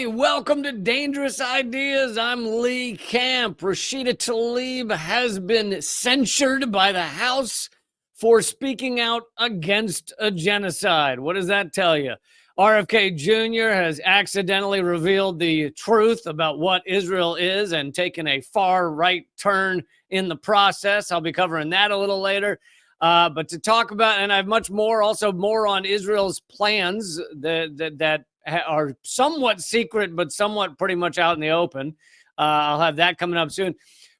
everybody. Welcome to Dangerous Ideas. I'm Lee Camp. Rashida Tlaib has been censured by the House for speaking out against a genocide. What does that tell you? RFK Jr. has accidentally revealed the truth about what Israel is and taken a far right turn in the process. I'll be covering that a little later. But to talk about, and I have much more, also more on Israel's plans that are somewhat secret, but somewhat pretty much out in the open. I'll have that coming up soon.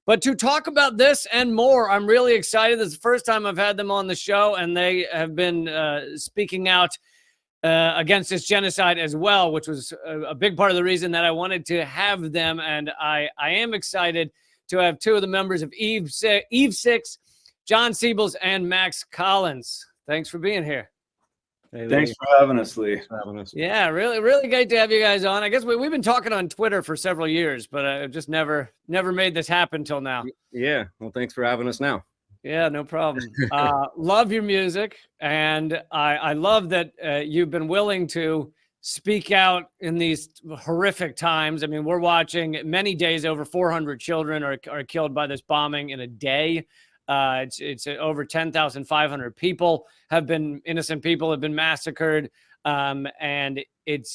But to talk about this and more, I'm really excited. This is the first time I've had them on the show, and they have been speaking out against this genocide as well, which was a big part of the reason that I wanted to have them. And I am excited to have two of the members of Eve 6, John Siebels and Max Collins. Thanks for being here. Hey, thanks for having us, Lee. Yeah, really great to have you guys on. I guess we've been talking on Twitter for several years, but I've just never made this happen till now. Yeah, well, thanks for having us now. Yeah, no problem. Love your music, and I love that you've been willing to speak out in these horrific times. I mean, we're watching many days over 400 children are killed by this bombing in a day. It's over 10,500 people innocent people have been massacred. And it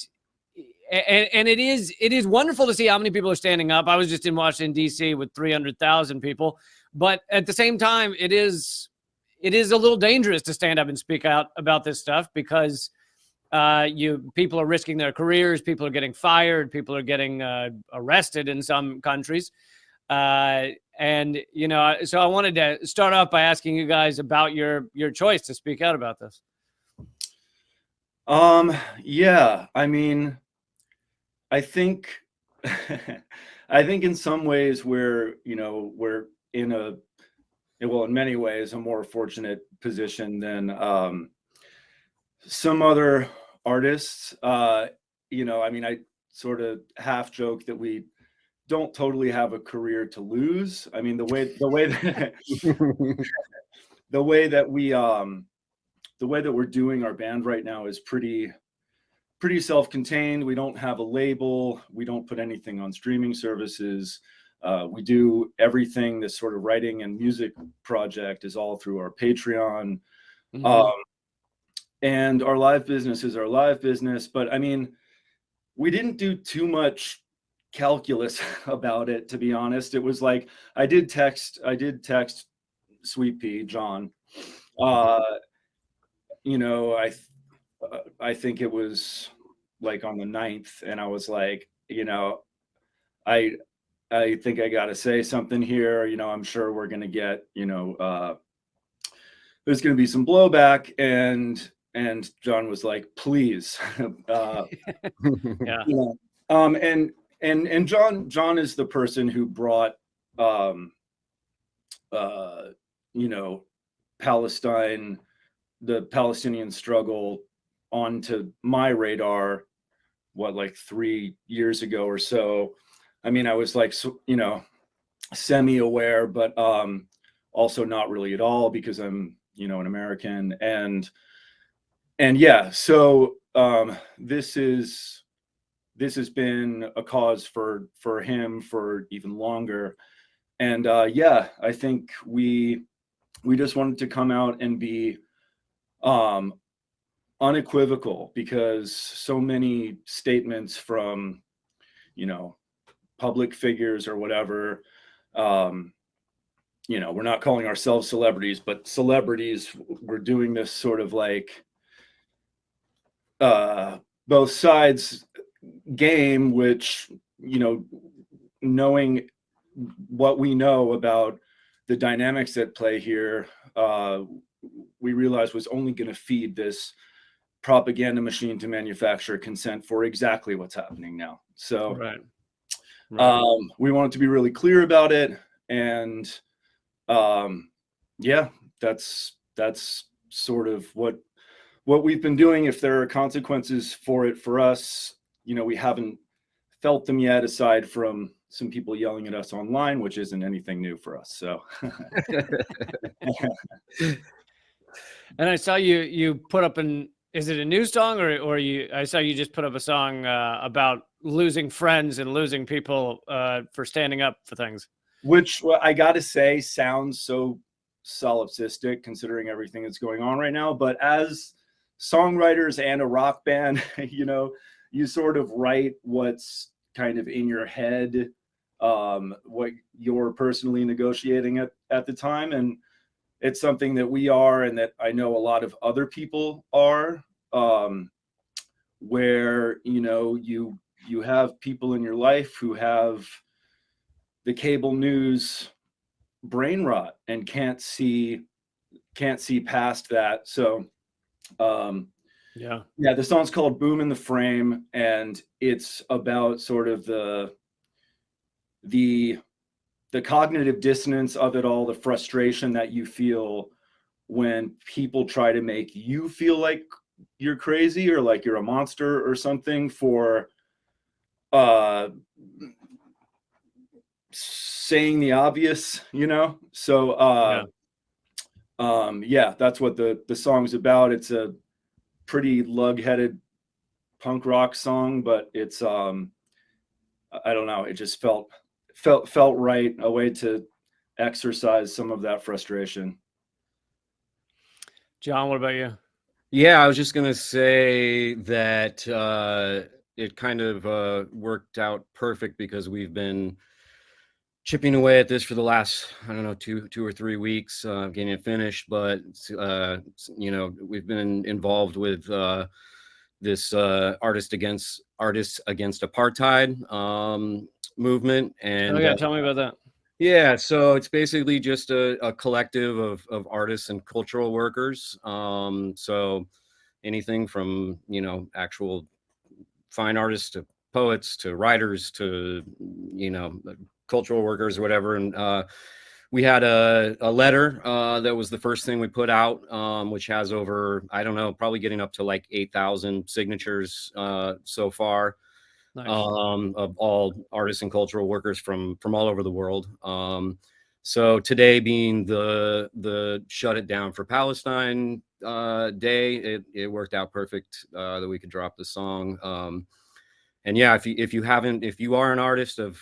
is wonderful to see how many people are standing up. I was just in Washington, D.C. with 300,000 people. But at the same time, it is a little dangerous to stand up and speak out about this stuff because people are risking their careers. People are getting fired. People are getting arrested in some countries. And, you know, so I wanted to start off by asking you guys about your choice to speak out about this. Yeah, I mean, I think, in some ways we're in in many ways, a more fortunate position than, some other artists. I mean, I sort of half joke that we don't totally have a career to lose. I mean, the way that we're doing our band right now is pretty self-contained. We don't have a label. We don't put anything on streaming services. We do everything. This sort of writing and music project is all through our Patreon. Mm-hmm. And our live business is our live business. But I mean, we didn't do too much calculus about it, to be honest. It was like I did text Sweet Pea John. I think it was like on the 9th, and I was like, I think I got to say something here. I'm sure we're gonna get, there's gonna be some blowback, and John was like, please. Yeah. And John is the person who brought Palestine, the Palestinian struggle, onto my radar, like 3 years ago or so. I mean, I was like, semi-aware, but also not really at all, because I'm, an American. And yeah, so this has been a cause for him for even longer. And yeah, I think we just wanted to come out and be unequivocal, because so many statements from, public figures or whatever, we're not calling ourselves celebrities, but celebrities were doing this sort of like both sides game, which, knowing what we know about the dynamics at play here, we realized was only going to feed this propaganda machine to manufacture consent for exactly what's happening now. So right. We wanted to be really clear about it. And yeah, that's sort of what we've been doing. If there are consequences for it for us, we haven't felt them yet, aside from some people yelling at us online, which isn't anything new for us. So And I saw you put up an is it a new song or you? I saw you just put up a song about losing friends and losing people for standing up for things. Which, well, I got to say, sounds so solipsistic considering everything that's going on right now. But as songwriters and a rock band, you sort of write what's kind of in your head, what you're personally negotiating at the time. And it's something that we are, and that I know a lot of other people are, where, you have people in your life who have the cable news brain rot and can't see past that. So the song's called Boom in the Frame, and it's about sort of the cognitive dissonance of it all, the frustration that you feel when people try to make you feel like you're crazy or like you're a monster or something for saying the obvious, so that's what the song's about. It's a pretty lug-headed punk rock song, but it's I don't know, it just felt right, a way to exercise some of that frustration. John, what about you? Yeah, I was just gonna say that it kind of worked out perfect because we've been chipping away at this for the last, I don't know, two or 3 weeks, getting it finished. But we've been involved with this Artists Against Apartheid movement, and tell me about that. Yeah, so it's basically just a collective of artists and cultural workers. So anything from, actual fine artists to poets to writers to, cultural workers or whatever. And we had a letter that was the first thing we put out, which has over, I don't know, probably getting up to like 8,000 signatures so far. Nice. Of all artists and cultural workers from all over the world. So today being the Shut It Down for Palestine day, it worked out perfect that we could drop the song. And yeah, if you are an artist of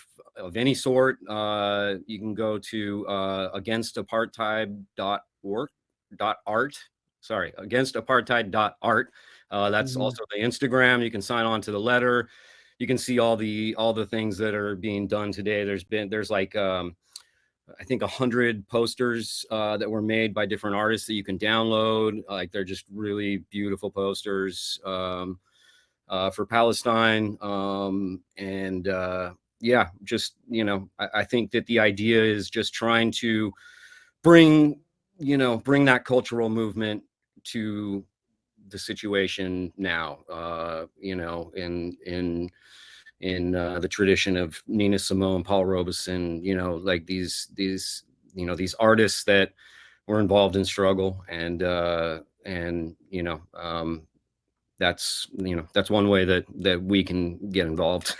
any sort, you can go to againstapartheid.art. Sorry, againstapartheid.art. That's also the Instagram. You can sign on to the letter. You can see all the things that are being done today. There's like I think 100 posters that were made by different artists that you can download. Like they're just really beautiful posters for Palestine. I think that the idea is just trying to bring that cultural movement to the situation now, in the tradition of Nina Simone, Paul Robeson, like these artists that were involved in struggle, and that's one way that we can get involved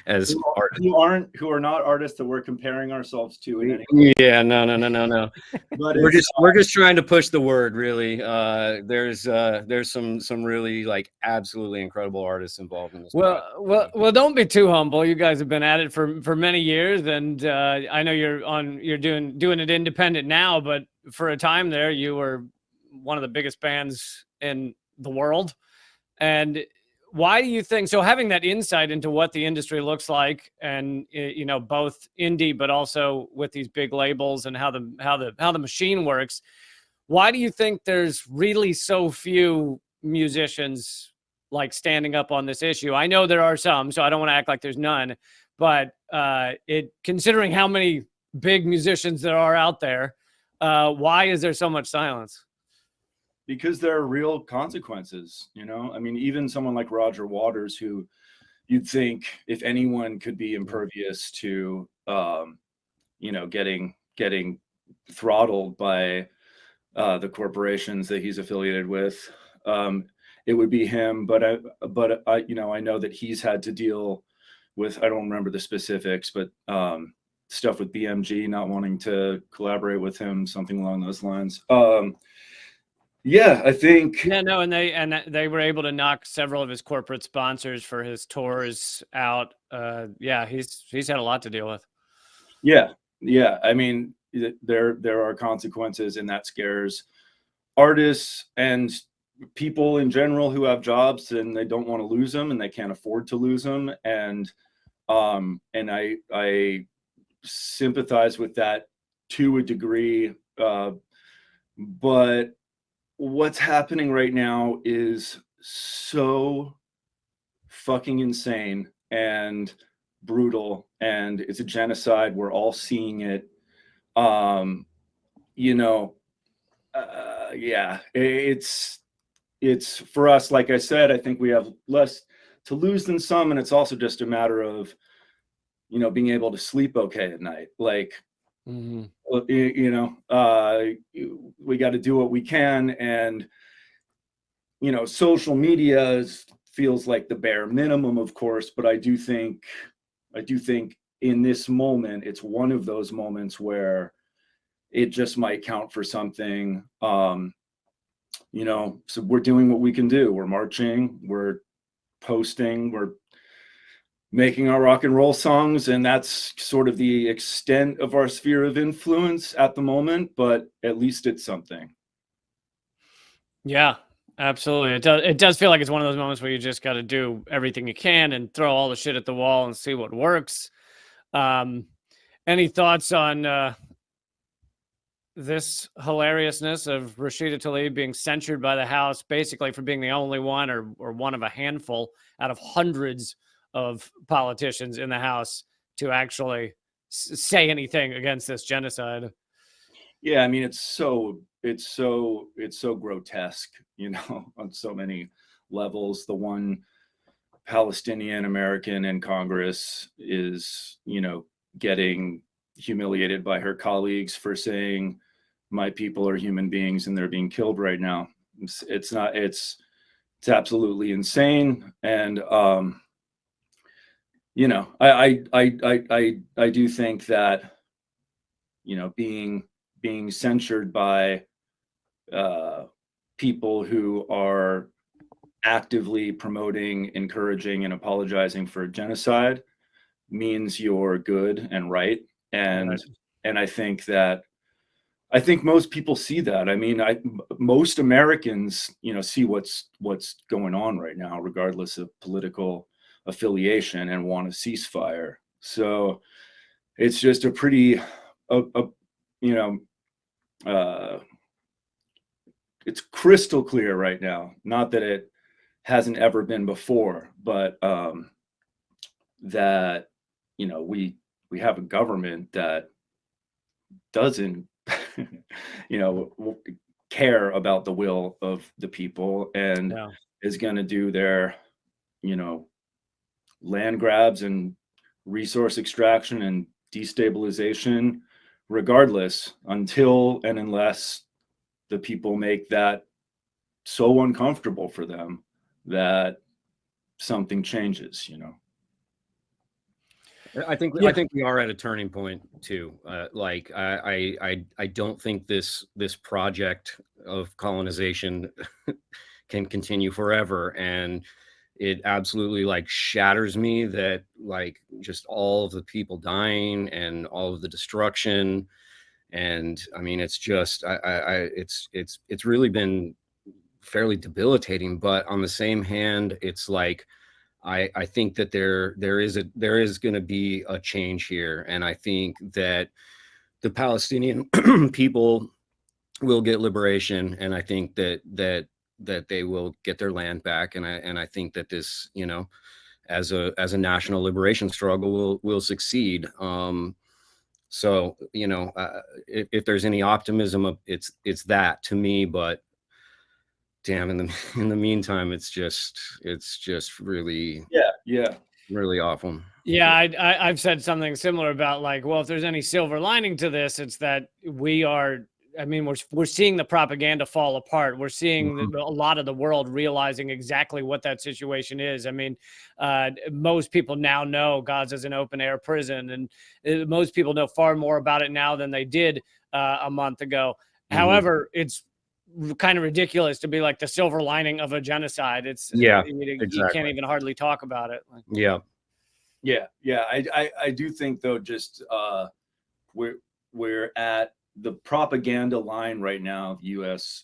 as artists who are not artists that we're comparing ourselves to in any way. Yeah, no. But we're just trying to push the word, really. There's some really like absolutely incredible artists involved in this. Well, don't be too humble. You guys have been at it for many years, and I know you're doing it independent now, but for a time there, you were one of the biggest bands in the world. And why do you think so? Having that insight into what the industry looks like, and both indie but also with these big labels and how the machine works, why do you think there's really so few musicians like standing up on this issue? I know there are some, so I don't want to act like there's none, but considering how many big musicians there are out there, why is there so much silence? Because there are real consequences, I mean, even someone like Roger Waters, who you'd think if anyone could be impervious to, getting throttled by the corporations that he's affiliated with, it would be him. But I know that he's had to deal with, I don't remember the specifics, but stuff with BMG not wanting to collaborate with him, something along those lines. Yeah, I think. Yeah, no, and they were able to knock several of his corporate sponsors for his tours out. Yeah, he's had a lot to deal with. Yeah, yeah. I mean, there are consequences, and that scares artists and people in general who have jobs, and they don't want to lose them, and they can't afford to lose them. And I sympathize with that to a degree. But what's happening right now is so fucking insane and brutal, and it's a genocide. We're all seeing it. Um, you know, yeah, it's for us. Like I said, I think we have less to lose than some, and it's also just a matter of, being able to sleep okay at night. Like, we got to do what we can, and social media feels like the bare minimum, of course, but I do think in this moment, it's one of those moments where it just might count for something. So we're doing what we can do. We're marching, we're posting, we're making our rock and roll songs, and that's sort of the extent of our sphere of influence at the moment, but at least it's something. Yeah, absolutely. It does feel like it's one of those moments where you just got to do everything you can and throw all the shit at the wall and see what works. Any thoughts on this hilariousness of Rashida Tlaib being censured by the House, basically for being the only one or one of a handful out of hundreds of politicians in the House to actually say anything against this genocide? Yeah, I mean, it's so grotesque, on so many levels. The one Palestinian American in Congress is, getting humiliated by her colleagues for saying, my people are human beings and they're being killed right now. It's absolutely insane. And I do think that, being censured by people who are actively promoting, encouraging, and apologizing for genocide means you're good and right. And I think most people see that. I mean, most Americans, see what's going on right now, regardless of political affiliation, and want a ceasefire. So it's just a pretty, it's crystal clear right now. Not that it hasn't ever been before, but that we have a government that doesn't care about the will of the people, and is going to do their land grabs and resource extraction and destabilization regardless, until and unless the people make that so uncomfortable for them that something changes. I think we are at a turning point too. Like I don't think this project of colonization can continue forever, and it absolutely like shatters me that like just all of the people dying and all of the destruction. And I mean, it's just it's really been fairly debilitating. But on the same hand, it's like I think that there is going to be a change here, and I think that the Palestinian people will get liberation, and I think that they will get their land back, and I think that this, as a national liberation struggle will succeed. So if there's any optimism, it's that to me. But damn, in the meantime, it's just really really awful. Yeah, I've said something similar about like, well, if there's any silver lining to this, it's that we're seeing the propaganda fall apart. We're seeing a lot of the world realizing exactly what that situation is. I mean, most people now know Gaza's an open air prison, and most people know far more about it now than they did a month ago. However, it's kind of ridiculous to be like the silver lining of a genocide. It's Yeah, you exactly. can't even hardly talk about it. Like, Yeah. Yeah. I do think though, just we're at the propaganda line right now. The U.S.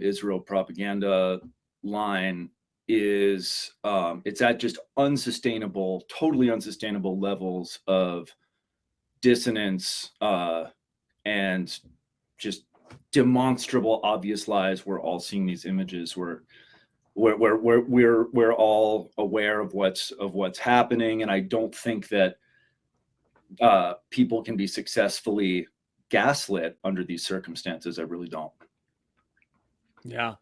Israel propaganda line is it's at just unsustainable, totally unsustainable levels of dissonance and just demonstrable, obvious lies. We're all seeing these images. We're all aware of what's happening, and I don't think that people can be successfully gaslit under these circumstances. I really don't. yeah.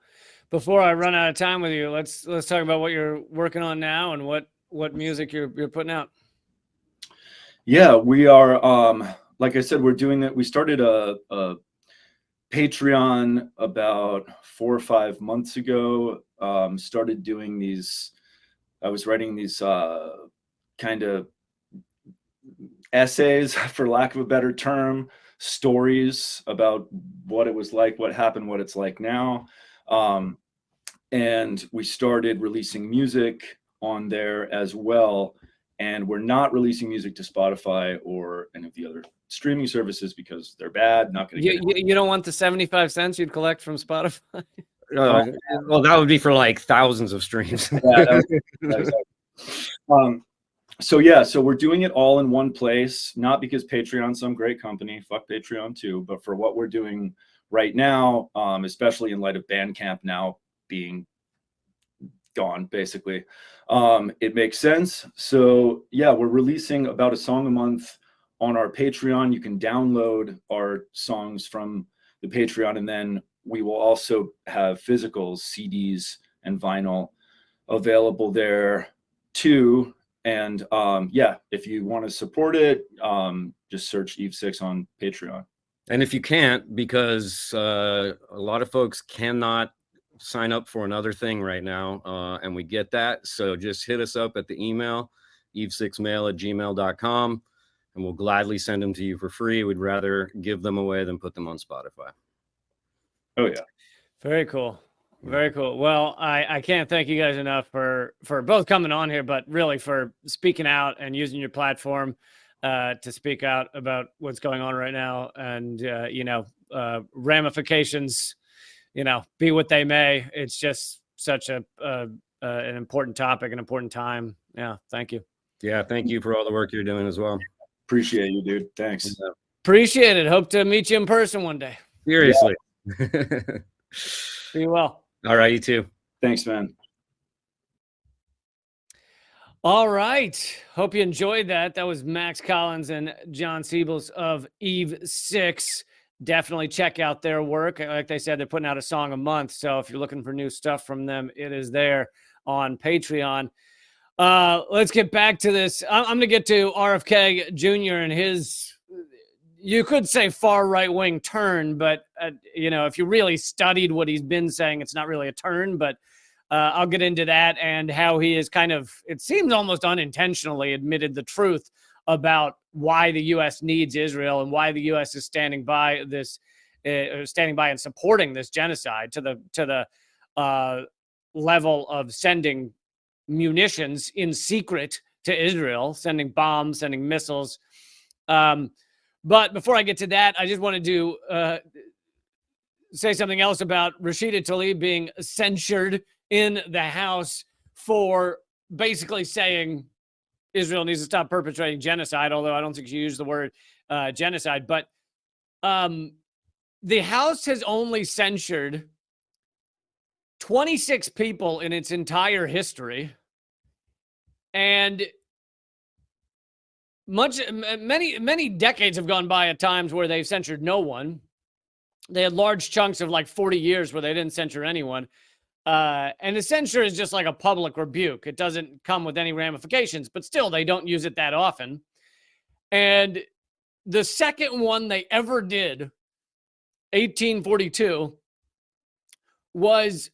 Before I run out of time with you, let's talk about what you're working on now and what music you're putting out. Yeah, we are. Like I said, we're doing that. We started a Patreon about 4 or 5 months ago. Started doing these. I was writing these kind of essays, for lack of a better term, stories about what it was like, what happened, what it's like now. And we started releasing music on there as well. And we're not releasing music to Spotify or any of the other streaming services because they're bad. Not going to get You don't want the 75 cents you'd collect from Spotify? Well, that would be for like thousands of streams. Yeah, exactly. So we're doing it all in one place, not because Patreon's some great company, fuck Patreon too, but for what we're doing right now, especially in light of Bandcamp now being gone, basically, it makes sense. So yeah, we're releasing about a song a month on our Patreon. You can download our songs from the Patreon, and then we will also have physicals, CDs and vinyl available there too. And yeah, if you want to support it, just search Eve 6 on Patreon. And if you can't, because a lot of folks cannot sign up for another thing right now, and we get that, so just hit us up at the email eve6mail@gmail.com, and we'll gladly send them to you for free. We'd rather give them away than put them on Spotify. Oh yeah, Very cool. Very cool. Well, I can't thank you guys enough for both coming on here, but really for speaking out and using your platform to speak out about what's going on right now, and ramifications, be what they may. It's just such an important topic, an important time. Yeah, thank you. Yeah, thank you for all the work you're doing as well. appreciate you, dude. Thanks. Yeah. Appreciate it. Hope to meet you in person one day. Seriously. Be well. All right, you too. Thanks, man. All right. Hope you enjoyed that. That was Max Collins and John Siebels of Eve 6. Definitely check out their work. Like they said, they're putting out a song a month. So if you're looking for new stuff from them, it is there on Patreon. Let's get back to this. I'm going to get to RFK Jr. and his, you could say, far right-wing turn, but, if you really studied what he's been saying, it's not really a turn, but I'll get into that and how he is kind of, it seems almost unintentionally, admitted the truth about why the U.S. needs Israel and why the U.S. is standing by this, standing by and supporting this genocide to the level of sending munitions in secret to Israel, sending bombs, sending missiles. But before I get to that, I just wanted to say something else about Rashida Tlaib being censured in the House for basically saying Israel needs to stop perpetrating genocide, although I don't think she used the word genocide. But the House has only censured 26 people in its entire history. And many decades have gone by at times where they've censored no one. They had large chunks of like 40 years where they didn't censor anyone. And the censure is just like a public rebuke. It doesn't come with any ramifications, but still they don't use it that often. And the second one they ever did, 1842, was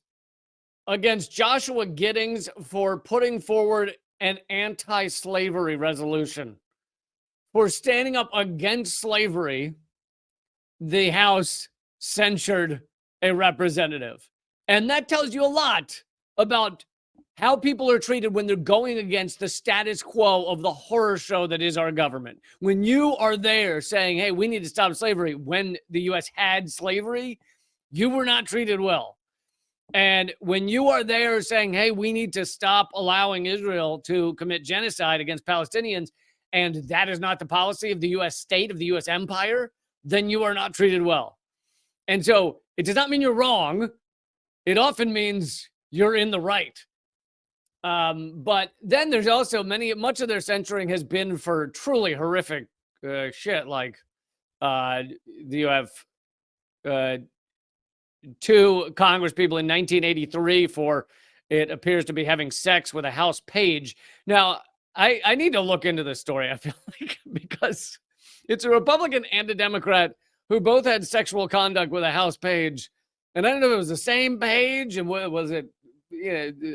against Joshua Giddings for putting forward an anti-slavery resolution. For standing up against slavery, the House censured a representative. And that tells you a lot about how people are treated when they're going against the status quo of the horror show that is our government. When you are there saying, hey, we need to stop slavery, when the U.S. had slavery, you were not treated well. And when you are there saying, hey, we need to stop allowing Israel to commit genocide against Palestinians, and that is not the policy of the U.S. state, of the U.S. empire, then you are not treated well. And so it does not mean you're wrong. It often means you're in the right. But then there's also much of their censoring has been for truly horrific shit. Like you have 2 Congress people in 1983 for, it appears to be having sex with a House page. Now, I need to look into this story, I feel like, because it's a Republican and a Democrat who both had sexual conduct with a House page. And I don't know if it was the same page, and was it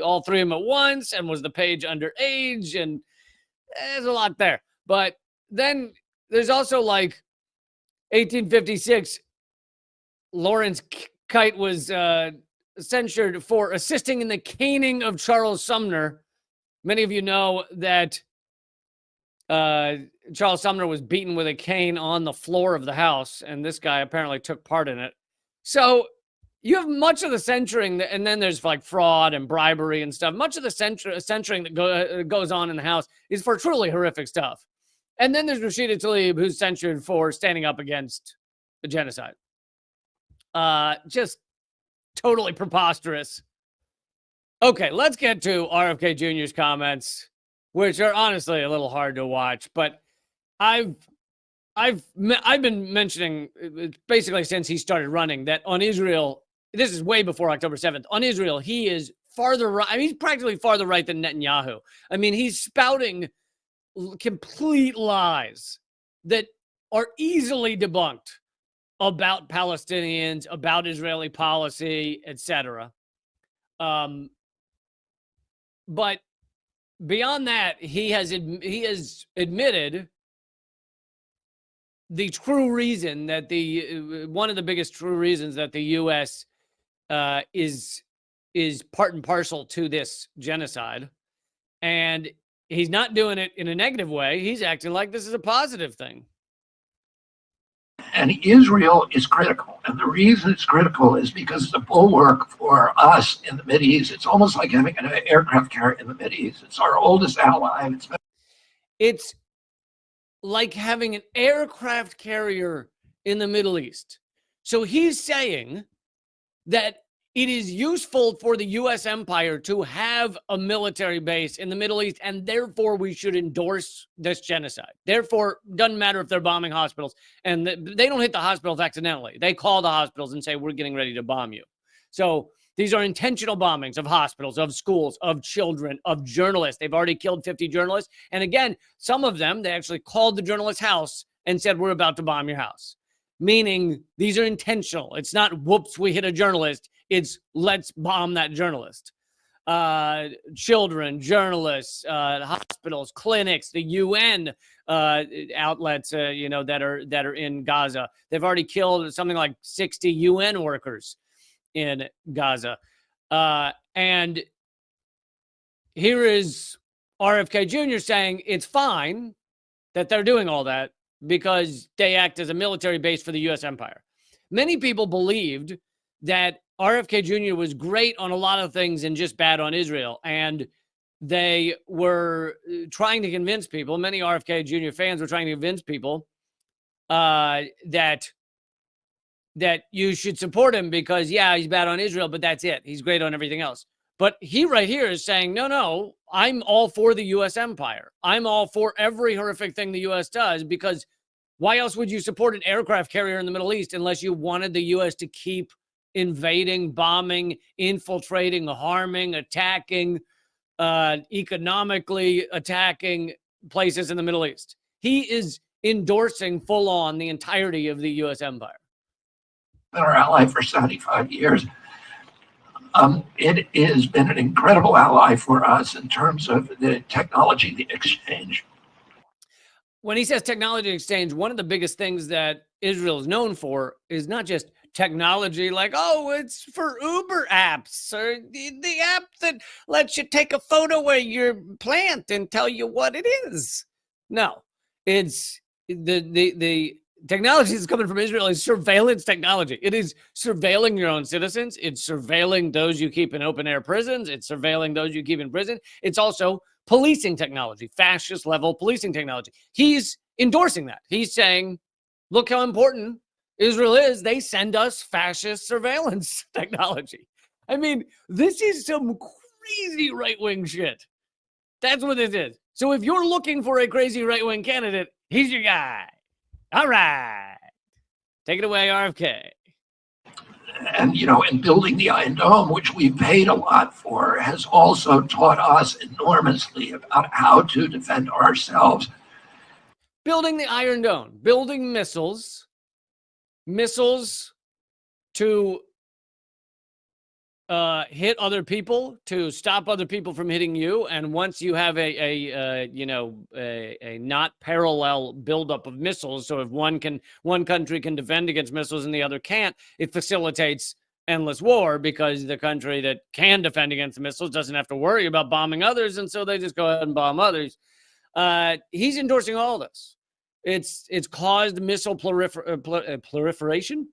all 3 of them at once, and was the page underage, and there's a lot there. But then there's also like 1856, Lawrence Kite was censured for assisting in the caning of Charles Sumner. Many of you know that Charles Sumner was beaten with a cane on the floor of the House, and this guy apparently took part in it. So you have much of the censoring, and then there's like fraud and bribery and stuff. Much of the censoring that goes on in the House is for truly horrific stuff. And then there's Rashida Tlaib, who's censured for standing up against the genocide. Just totally preposterous. Okay, let's get to RFK Jr.'s comments, which are honestly a little hard to watch. But I've been mentioning basically since he started running that on Israel. This is way before October 7th. On Israel, he is farther right. I mean, he's practically farther right than Netanyahu. I mean, he's spouting complete lies that are easily debunked about Palestinians, about Israeli policy, etc. But beyond that, he has admitted the true reason that one of the biggest true reasons that the U.S. is part and parcel to this genocide. And he's not doing it in a negative way. He's acting like this is a positive thing. And Israel is critical. And the reason it's critical is because it's a bulwark for us in the Mideast. It's almost like having an aircraft carrier in the Mideast. It's our oldest ally. It's like having an aircraft carrier in the Middle East. So he's saying that it is useful for the U.S. empire to have a military base in the Middle East, and therefore we should endorse this genocide. Therefore, doesn't matter if they're bombing hospitals, and they don't hit the hospitals accidentally. They call the hospitals and say, we're getting ready to bomb you. So these are intentional bombings of hospitals, of schools, of children, of journalists. They've already killed 50 journalists. And again, some of them, they actually called the journalist's house and said, we're about to bomb your house. Meaning these are intentional. It's not, whoops, we hit a journalist. It's let's bomb that journalist. Children, journalists, hospitals, clinics, the UN outlets, that are in Gaza. They've already killed something like 60 UN workers in Gaza. And here is RFK Jr. saying it's fine that they're doing all that because they act as a military base for the U.S. empire. Many people believed that RFK Jr. was great on a lot of things and just bad on Israel. And they were trying to convince people, many RFK Jr. fans were trying to convince people that you should support him because, yeah, he's bad on Israel, but that's it. He's great on everything else. But he right here is saying, no, I'm all for the U.S. empire. I'm all for every horrific thing the U.S. does, because why else would you support an aircraft carrier in the Middle East unless you wanted the U.S. to keep invading, bombing, infiltrating, harming, attacking, economically attacking places in the Middle East? He is endorsing full on the entirety of the U.S. empire. Been our ally for 75 years. It has been an incredible ally for us in terms of the technology, the exchange. When he says technology exchange, one of the biggest things that Israel is known for is not just technology like, oh, it's for Uber apps or the app that lets you take a photo of your plant and tell you what it is. No, it's the technology that's coming from Israel is surveillance technology. It is surveilling your own citizens. It's surveilling those you keep in open air prisons. It's surveilling those you keep in prison. It's also policing technology, fascist level policing technology. He's endorsing that. He's saying, look how important Israel is. They send us fascist surveillance technology. I mean, this is some crazy right-wing shit. That's what this is. So if you're looking for a crazy right-wing candidate, he's your guy. All right. Take it away, RFK. And, and building the Iron Dome, which we paid a lot for, has also taught us enormously about how to defend ourselves. Building the Iron Dome, building missiles to hit other people, to stop other people from hitting you. And once you have a not parallel buildup of missiles, so if one country can defend against missiles and the other can't, it facilitates endless war because the country that can defend against the missiles doesn't have to worry about bombing others, and so they just go ahead and bomb others. He's endorsing all this. It's caused missile proliferation,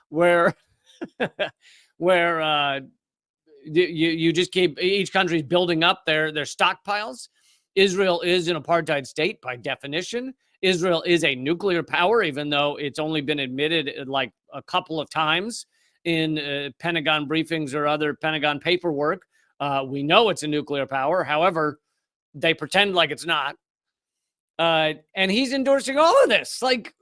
where you just keep each country's building up their stockpiles. Israel is an apartheid state by definition. Israel is a nuclear power, even though it's only been admitted like a couple of times in Pentagon briefings or other Pentagon paperwork. We know it's a nuclear power. However, they pretend like it's not. And he's endorsing all of this. Like,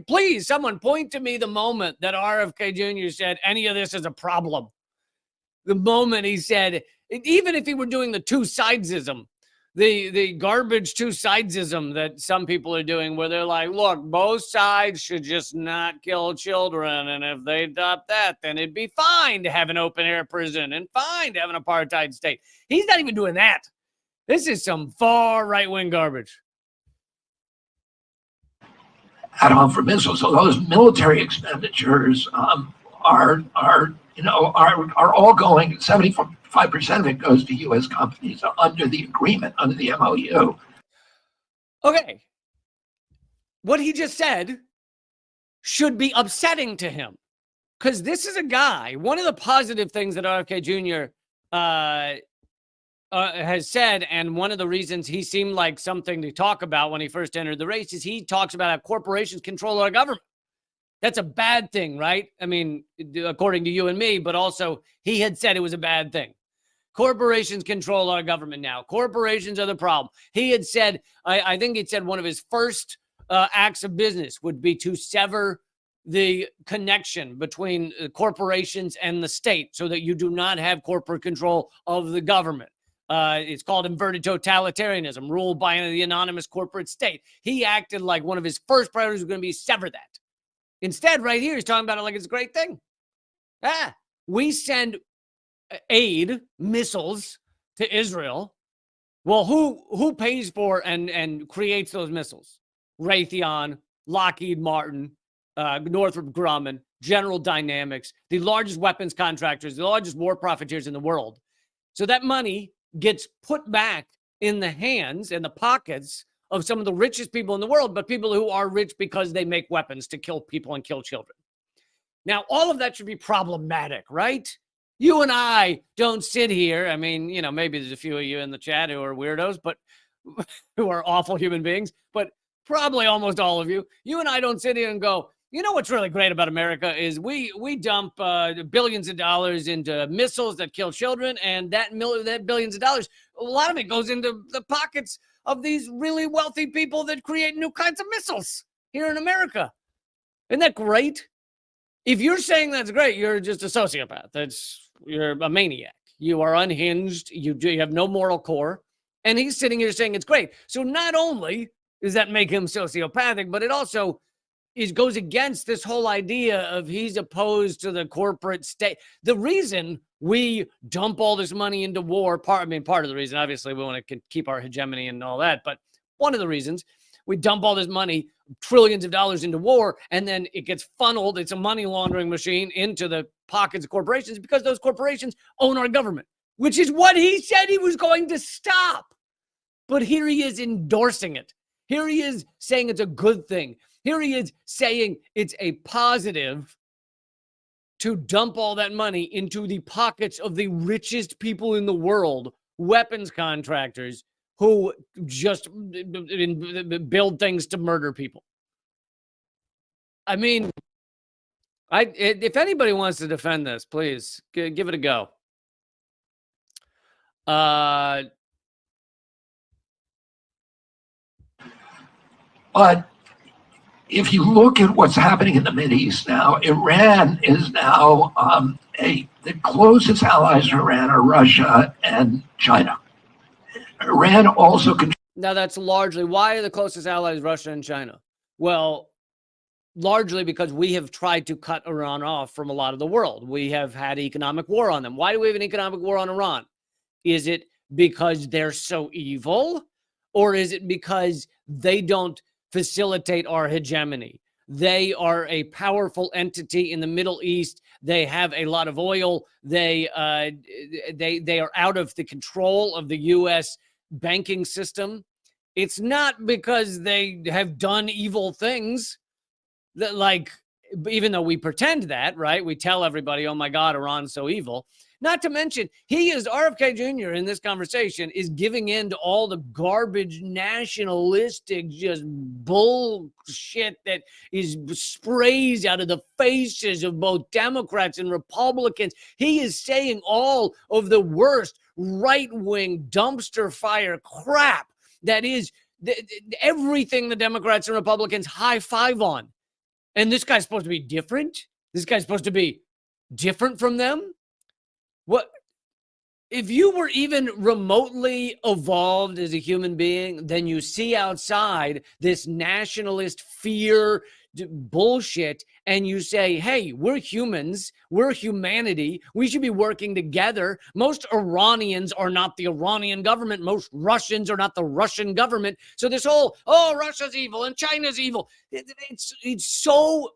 please, someone point to me the moment that RFK Jr. said any of this is a problem. The moment he said, even if he were doing the two sidesism, the garbage two sidesism that some people are doing, where they're like, look, both sides should just not kill children. And if they adopt that, then it'd be fine to have an open air prison and fine to have an apartheid state. He's not even doing that. This is some far right-wing garbage. Add-on for missiles. So those military expenditures are all going. 75% of it goes to U.S. companies under the agreement, under the MOU. Okay, what he just said should be upsetting to him, because this is a guy. One of the positive things that RFK Jr. Has said, and one of the reasons he seemed like something to talk about when he first entered the race, is he talks about how corporations control our government. That's a bad thing, right? I mean, according to you and me, but also he had said it was a bad thing. Corporations control our government now. Corporations are the problem. He had said, I think he said one of his first acts of business would be to sever the connection between corporations and the state so that you do not have corporate control of the government. It's called inverted totalitarianism, ruled by the anonymous corporate state. He acted like one of his first priorities was going to be sever that. Instead, right here, he's talking about it like it's a great thing. We send aid, missiles to Israel. Well, who pays for and creates those missiles? Raytheon, Lockheed Martin, Northrop Grumman, General Dynamics, the largest weapons contractors, the largest war profiteers in the world. So that money gets put back in the hands and the pockets of some of the richest people in the world, but people who are rich because they make weapons to kill people and kill children. Now, all of that should be problematic, right? You and I don't sit here. I mean, maybe there's a few of you in the chat who are weirdos, but who are awful human beings, but probably almost all of you. You and I don't sit here and go, you know what's really great about America is we dump billions of dollars into missiles that kill children, and that billions of dollars, a lot of it goes into the pockets of these really wealthy people that create new kinds of missiles here in America. Isn't that great? If you're saying that's great, you're just a sociopath. You're a maniac. You are unhinged. You have no moral core. And he's sitting here saying it's great. So not only does that make him sociopathic, but it also goes against this whole idea of he's opposed to the corporate state. The reason we dump all this money into war, part of the reason, obviously, we want to keep our hegemony and all that, but one of the reasons We dump all this money, trillions of dollars into war, and then it gets funneled. It's a money laundering machine into the pockets of corporations because those corporations own our government, which is what he said he was going to stop. But here he is endorsing it. Here he is saying it's a good thing. Here he is saying it's a positive to dump all that money into the pockets of the richest people in the world, weapons contractors who just build things to murder people. I mean, if anybody wants to defend this, please give it a go. But if you look at what's happening in the Mideast now, Iran is now the closest allies of Iran are Russia and China. Iran also now that's largely why are the closest allies Russia and China? Well, largely because we have tried to cut Iran off from a lot of the world. We have had economic war on them. Why do we have an economic war on Iran? Is it because they're so evil, or is it because they don't facilitate our hegemony? They are a powerful entity in the Middle East. They have a lot of oil. They are out of the control of the U.S. banking system. It's not because they have done evil things that, like, even though we pretend that, right? We tell everybody, oh my God, Iran's so evil. Not to mention, he is RFK Jr. in this conversation is giving in to all the garbage, nationalistic, just bullshit that is sprays out of the faces of both Democrats and Republicans. He is saying all of the worst right-wing dumpster fire crap that is everything the Democrats and Republicans high five on. And this guy's supposed to be different? This guy's supposed to be different from them? What if you were even remotely evolved as a human being, then you see outside this nationalist fear bullshit and you say, hey, we're humans, we're humanity, we should be working together. Most Iranians are not the Iranian government, most Russians are not the Russian government. So this whole, oh, Russia's evil and China's evil, it's so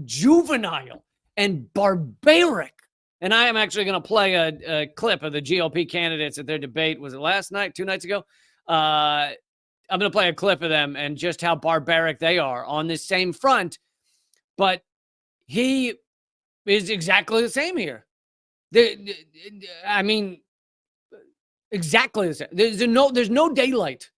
juvenile and barbaric. And I am actually going to play a clip of the GOP candidates at their debate. Was it last night, 2 nights ago? I'm going to play a clip of them and just how barbaric they are on this same front. But he is exactly the same here. I mean, exactly the same. There's no daylight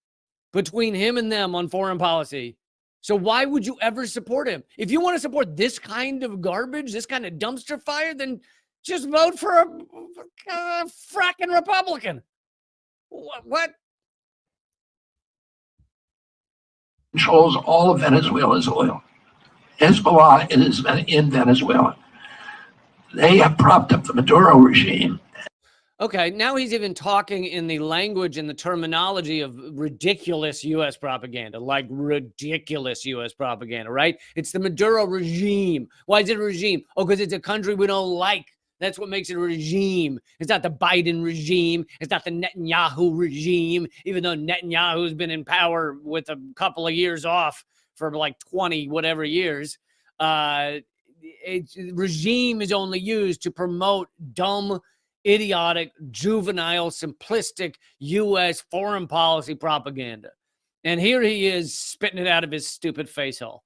between him and them on foreign policy. So why would you ever support him? If you want to support this kind of garbage, this kind of dumpster fire, then just vote for a fracking Republican. What? Controls all of Venezuela's oil. Hezbollah is in Venezuela. They have propped up the Maduro regime. Okay, now he's even talking in the language and the terminology of ridiculous U.S. propaganda, like ridiculous U.S. propaganda, right? It's the Maduro regime. Why is it a regime? Oh, because it's a country we don't like. That's what makes it a regime. It's not the Biden regime. It's not the Netanyahu regime, even though Netanyahu's been in power with a couple of years off for like 20 whatever years. Regime is only used to promote dumb, idiotic, juvenile, simplistic U.S. foreign policy propaganda. And here he is spitting it out of his stupid face hole.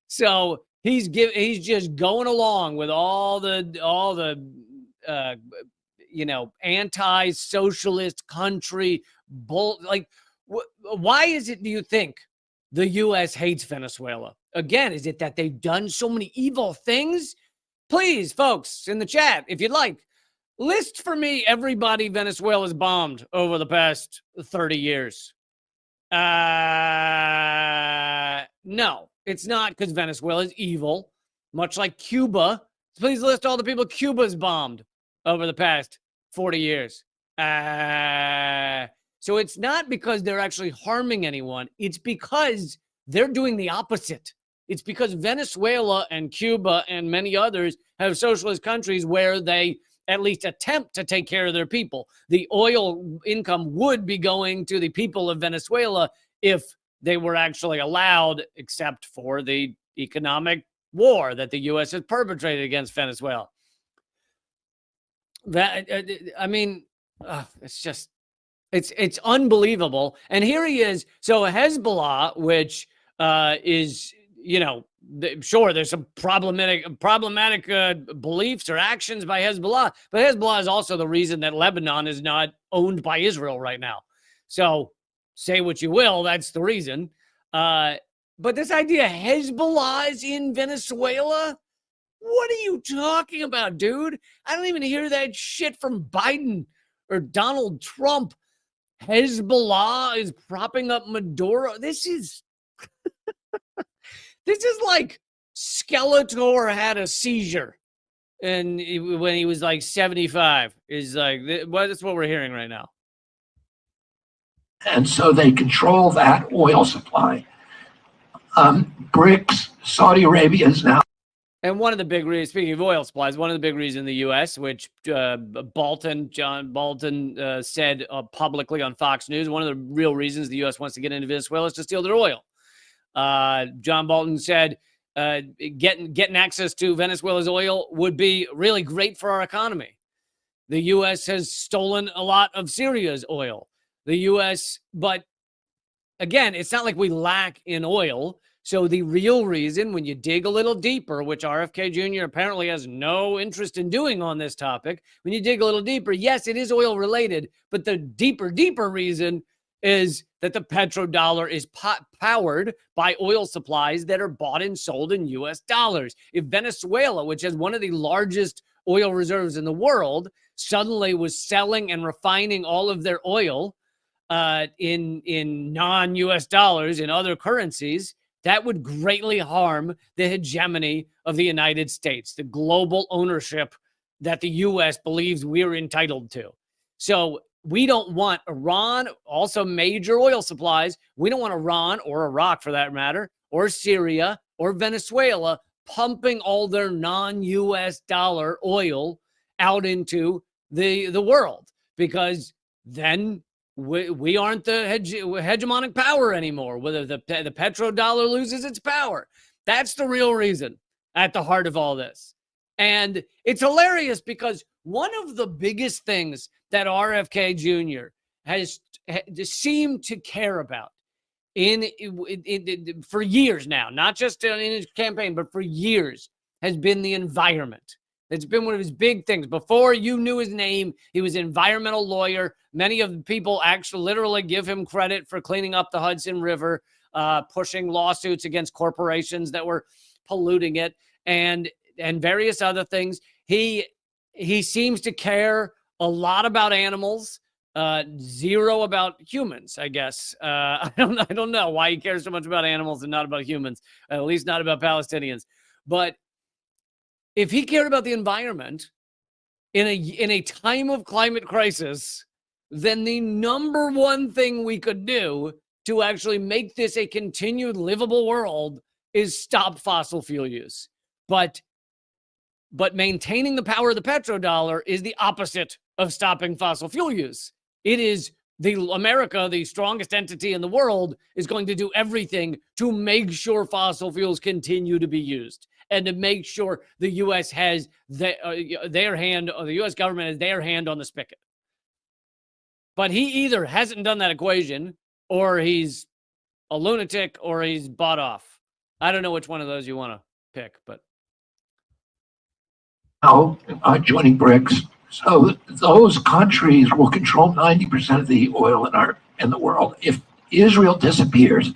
So he's just going along with all the anti-socialist country bull. Like, why is it, do you think, the U.S. hates Venezuela? Again, is it that they've done so many evil things? Please, folks, in the chat, if you'd like, list for me everybody Venezuela's bombed over the past 30 years. No, it's not because Venezuela is evil, much like Cuba. Please list all the people Cuba's bombed over the past 40 years. So it's not because they're actually harming anyone. It's because they're doing the opposite. It's because Venezuela and Cuba and many others have socialist countries where they at least attempt to take care of their people. The oil income would be going to the people of Venezuela if they were actually allowed, except for the economic war that the U.S. has perpetrated against Venezuela. That I mean, it's just it's unbelievable. And here he is. So Hezbollah, which is, you know, sure, there's some problematic beliefs or actions by Hezbollah, but Hezbollah is also the reason that Lebanon is not owned by Israel right now. So say what you will, that's the reason. But this idea Hezbollah is in Venezuela, what are you talking about, dude? I don't even hear that shit from Biden or Donald Trump. Hezbollah is propping up Maduro. This is like Skeletor had a seizure and when he was like 75. Is like, that's what we're hearing right now. And so they control that oil supply. BRICS, Saudi Arabia is now. And one of the big reasons, speaking of oil supplies, one of the big reasons in the U.S., which John Bolton said publicly on Fox News, one of the real reasons the U.S. wants to get into Venezuela is to steal their oil. John Bolton said getting access to Venezuela's oil would be really great for our economy. The U.S. has stolen a lot of Syria's oil. The U.S., but again, it's not like we lack in oil. So the real reason, when you dig a little deeper, which RFK Jr. apparently has no interest in doing on this topic, when you dig a little deeper, yes, it is oil related, but the deeper reason is that the petrodollar is powered by oil supplies that are bought and sold in U.S. dollars. If Venezuela, which has one of the largest oil reserves in the world, suddenly was selling and refining all of their oil in non-U.S. dollars, in other currencies, that would greatly harm the hegemony of the United States, the global ownership that the U.S. believes we're entitled to. So we don't want Iran, also major oil supplies. We don't want Iran or Iraq, for that matter, or Syria or Venezuela pumping all their non-U.S. dollar oil out into the world, because then we aren't the hegemonic power anymore, whether the petrodollar loses its power. That's the real reason at the heart of all this. And it's hilarious because one of the biggest things that RFK Jr. has seemed to care about for years now, not just in his campaign, but for years, has been the environment. It's been one of his big things. Before you knew his name, he was an environmental lawyer. Many of the people actually literally give him credit for cleaning up the Hudson River, pushing lawsuits against corporations that were polluting it, and various other things. He seems to care a lot about animals, zero about humans, I guess. I don't know why he cares so much about animals and not about humans, at least not about Palestinians. But if he cared about the environment in a time of climate crisis, then the number one thing we could do to actually make this a continued livable world is stop fossil fuel use. But maintaining the power of the petrodollar is the opposite of stopping fossil fuel use. It is America, the strongest entity in the world, is going to do everything to make sure fossil fuels continue to be used, and to make sure the U.S. has their hand, or the U.S. government has their hand on the spigot. But he either hasn't done that equation, or he's a lunatic, or he's bought off. I don't know which one of those you want to pick, but Now joining BRICS. So those countries will control 90% of the oil in the world. If Israel disappears.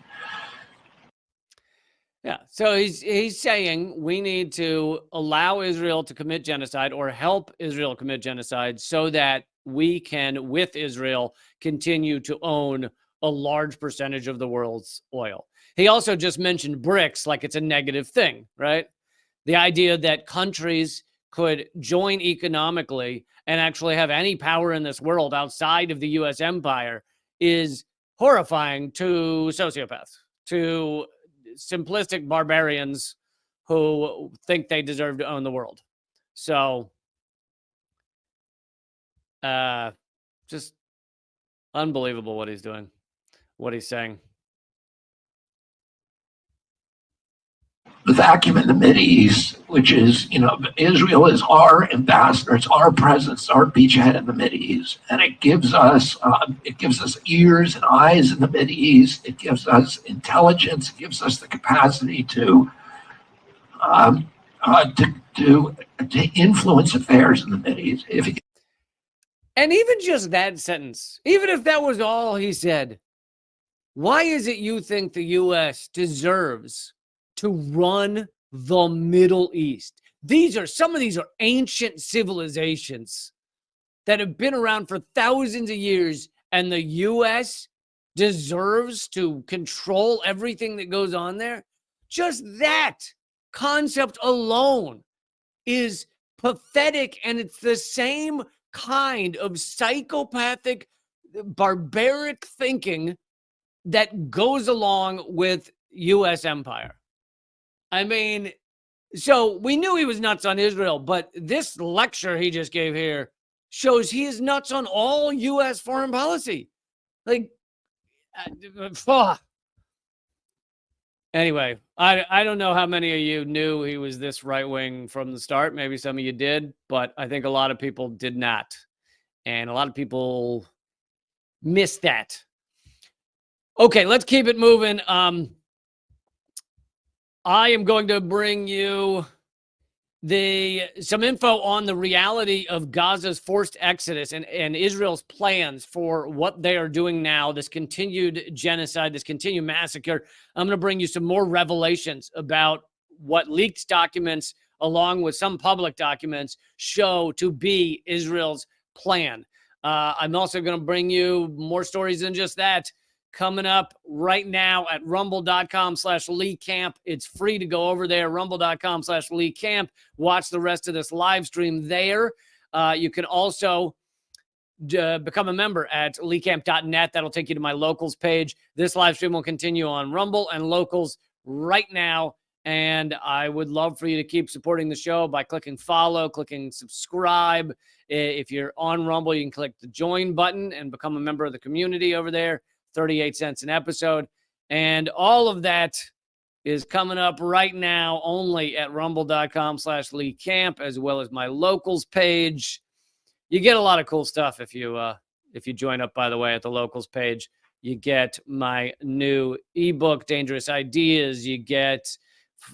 Yeah, so he's saying we need to allow Israel to commit genocide, or help Israel commit genocide, so that we can, with Israel, continue to own a large percentage of the world's oil. He also just mentioned BRICS like it's a negative thing, right? The idea that countries could join economically and actually have any power in this world outside of the U.S. empire is horrifying to sociopaths, to simplistic barbarians who think they deserve to own the world. So, just unbelievable what he's doing, what he's saying. the vacuum in the Mideast, which is, Israel is our ambassador, it's our presence, our beachhead in the Mideast, and it gives us ears and eyes in the Mideast. It gives us intelligence. It gives us the capacity to influence affairs in the Mideast. And even just that sentence, even if that was all he said, why is it you think the U.S. deserves to run the Middle East? Some of these are ancient civilizations that have been around for thousands of years, and the U.S. deserves to control everything that goes on there? Just that concept alone is pathetic, and it's the same kind of psychopathic, barbaric thinking that goes along with U.S. empire. I mean, so we knew he was nuts on Israel, but this lecture he just gave here shows he is nuts on all U.S. foreign policy. Like, anyway, I don't know how many of you knew he was this right-wing from the start. Maybe some of you did, but I think a lot of people did not. And a lot of people missed that. Okay, let's keep it moving. I am going to bring you some info on the reality of Gaza's forced exodus and Israel's plans for what they are doing now, this continued genocide, this continued massacre. I'm going to bring you some more revelations about what leaked documents, along with some public documents, show to be Israel's plan. I'm also going to bring you more stories than just that coming up right now at rumble.com/LeeCamp. It's free to go over there, rumble.com/LeeCamp. Watch the rest of this live stream there. You can also become a member at leecamp.net. That'll take you to my locals page. This live stream will continue on Rumble and locals right now. And I would love for you to keep supporting the show by clicking follow, clicking subscribe. If you're on Rumble, you can click the join button and become a member of the community over there. 38 cents an episode. And all of that is coming up right now only at rumble.com/LeeCamp, as well as my locals page. You get a lot of cool stuff if you join up, by the way, at the locals page. You get my new ebook, Dangerous Ideas. You get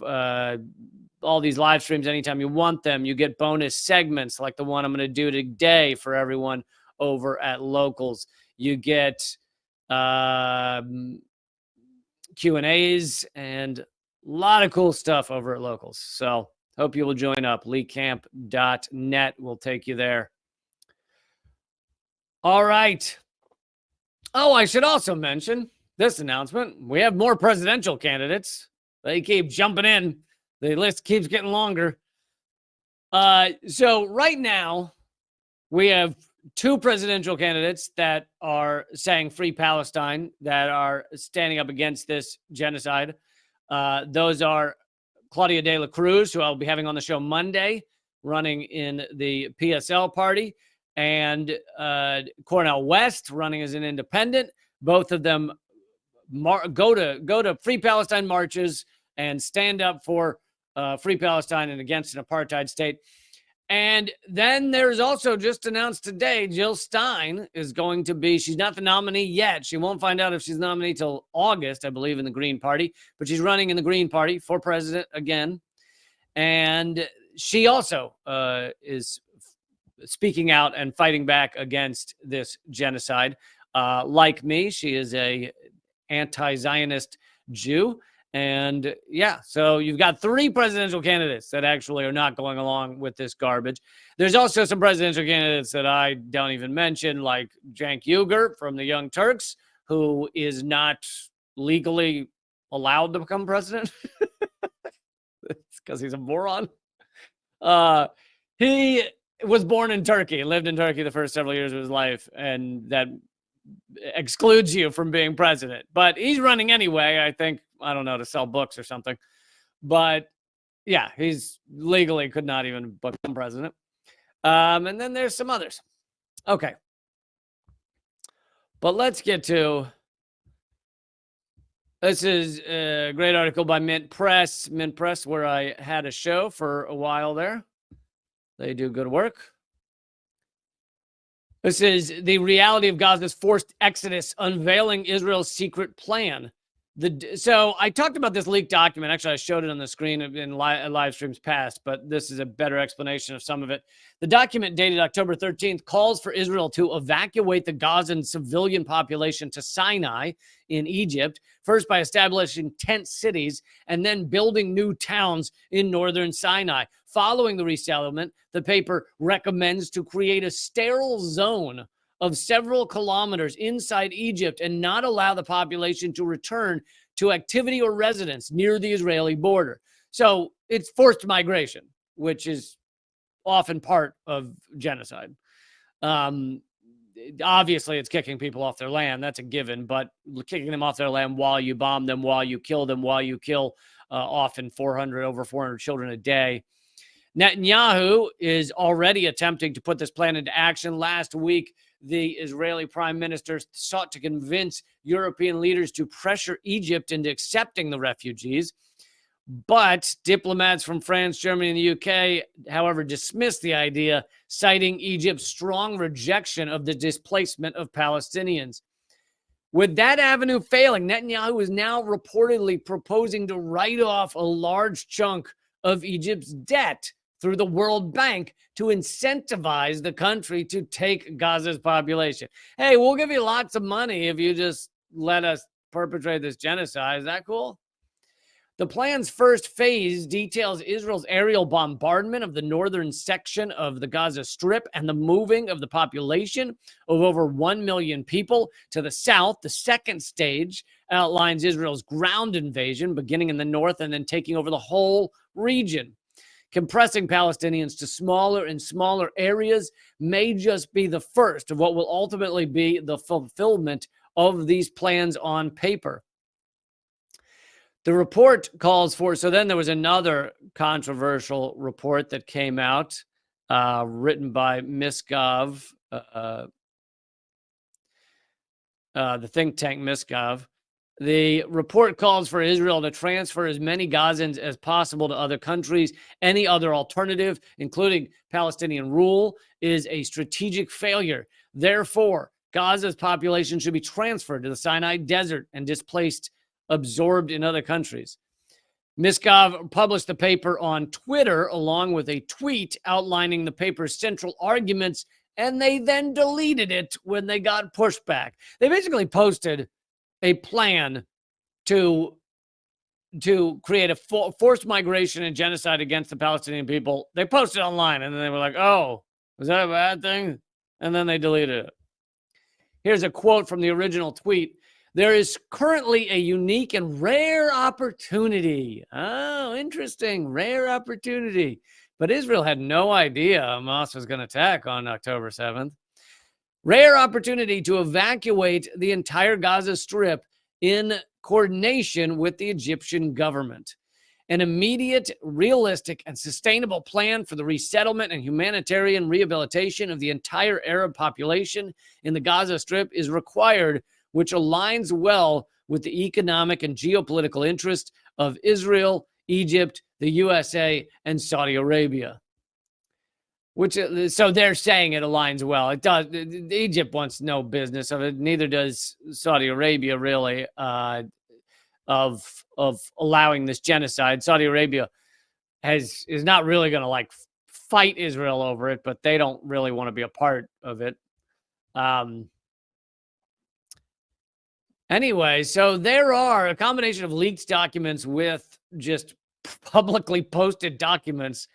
all these live streams anytime you want them. You get bonus segments like the one I'm going to do today for everyone over at locals. You get Q&As and a lot of cool stuff over at locals. So hope you will join up. leecamp.net will take you there. All right. Oh, I should also mention this announcement. We have more presidential candidates. They keep jumping in. The list keeps getting longer. So right now we have two presidential candidates that are saying free Palestine, that are standing up against this genocide. Those are Claudia de la Cruz, who I'll be having on the show Monday, running in the PSL party, and Cornel West, running as an independent. Both of them go to free Palestine marches and stand up for free Palestine and against an apartheid state. And then there's also, just announced today, Jill Stein is going to be, she's not the nominee yet. She won't find out if she's nominee till August, I believe, in the Green Party. But she's running in the Green Party for president again. And she also is speaking out and fighting back against this genocide. Like me, she is a anti-Zionist Jew. And yeah, so you've got three presidential candidates that actually are not going along with this garbage. There's also some presidential candidates that I don't even mention, like Cenk Uygur from the Young Turks, who is not legally allowed to become president. It's because he's a moron. He was born in Turkey, lived in Turkey the first several years of his life, and that excludes you from being president. But he's running anyway, I think, I don't know, to sell books or something. But yeah, he's legally could not even become president. And then there's some others. Okay. But let's get to This is a great article by Mint Press, where I had a show for a while there. They do good work. This is the reality of Gaza's forced exodus, unveiling Israel's secret plan. So I talked about this leaked document. Actually, I showed it on the screen in live streams past, but this is a better explanation of some of it. The document, dated October 13th, calls for Israel to evacuate the Gazan civilian population to Sinai in Egypt, first by establishing tent cities and then building new towns in northern Sinai. Following the resettlement, the paper recommends to create a sterile zone of several kilometers inside Egypt and not allow the population to return to activity or residence near the Israeli border. So it's forced migration, which is often part of genocide. Obviously, it's kicking people off their land. That's a given, but kicking them off their land while you bomb them, while you kill them, while you kill often over 400 children a day. Netanyahu is already attempting to put this plan into action. Last week, the Israeli prime minister sought to convince European leaders to pressure Egypt into accepting the refugees. But diplomats from France, Germany, and the UK, however, dismissed the idea, citing Egypt's strong rejection of the displacement of Palestinians. With that avenue failing, Netanyahu is now reportedly proposing to write off a large chunk of Egypt's debt through the World Bank to incentivize the country to take Gaza's population. Hey, we'll give you lots of money if you just let us perpetrate this genocide. Is that cool? The plan's first phase details Israel's aerial bombardment of the northern section of the Gaza Strip and the moving of the population of over 1 million people to the south. The second stage outlines Israel's ground invasion, beginning in the north and then taking over the whole region. Compressing Palestinians to smaller and smaller areas may just be the first of what will ultimately be the fulfillment of these plans on paper. The report calls for, so then there was another controversial report that came out, written by Miskov, the think tank Miskov. The report calls for Israel to transfer as many Gazans as possible to other countries. Any other alternative, including Palestinian rule, is a strategic failure. Therefore, Gaza's population should be transferred to the Sinai Desert and absorbed in other countries. Miskov published the paper on Twitter along with a tweet outlining the paper's central arguments, and they then deleted it when they got pushback. They basically posted a plan to create a forced migration and genocide against the Palestinian people. They posted online, and then they were like, oh, was that a bad thing? And then they deleted it. Here's a quote from the original tweet. There is currently a unique and rare opportunity. Oh, interesting. Rare opportunity. But Israel had no idea Hamas was going to attack on October 7th. Rare opportunity to evacuate the entire Gaza Strip in coordination with the Egyptian government. An immediate, realistic, and sustainable plan for the resettlement and humanitarian rehabilitation of the entire Arab population in the Gaza Strip is required, which aligns well with the economic and geopolitical interests of Israel, Egypt, the USA, and Saudi Arabia. So they're saying it aligns well. It does. Egypt wants no business of it. Neither does Saudi Arabia, really, of allowing this genocide. Saudi Arabia is not really going to fight Israel over it, but they don't really want to be a part of it. Anyway, so there are a combination of leaked documents with just publicly posted documents.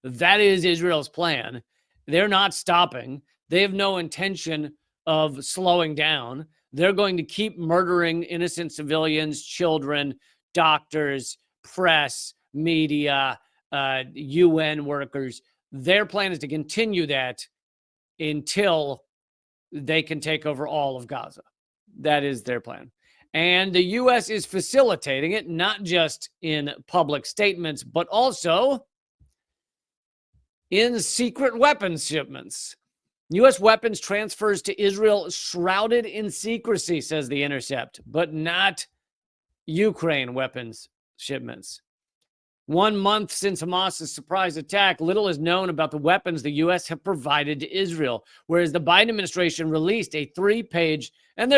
That is Israel's plan. They're not stopping. They have no intention of slowing down. They're going to keep murdering innocent civilians, children, doctors, press, media, UN workers. Their plan is to continue that until they can take over all of Gaza. That is their plan. And the U.S. is facilitating it, not just in public statements, but also in secret weapons shipments. U.S. weapons transfers to Israel shrouded in secrecy, says The Intercept, but not Ukraine weapons shipments. 1 month since Hamas's surprise attack, little is known about the weapons the U.S. have provided to Israel, whereas the Biden administration released a 3-page, and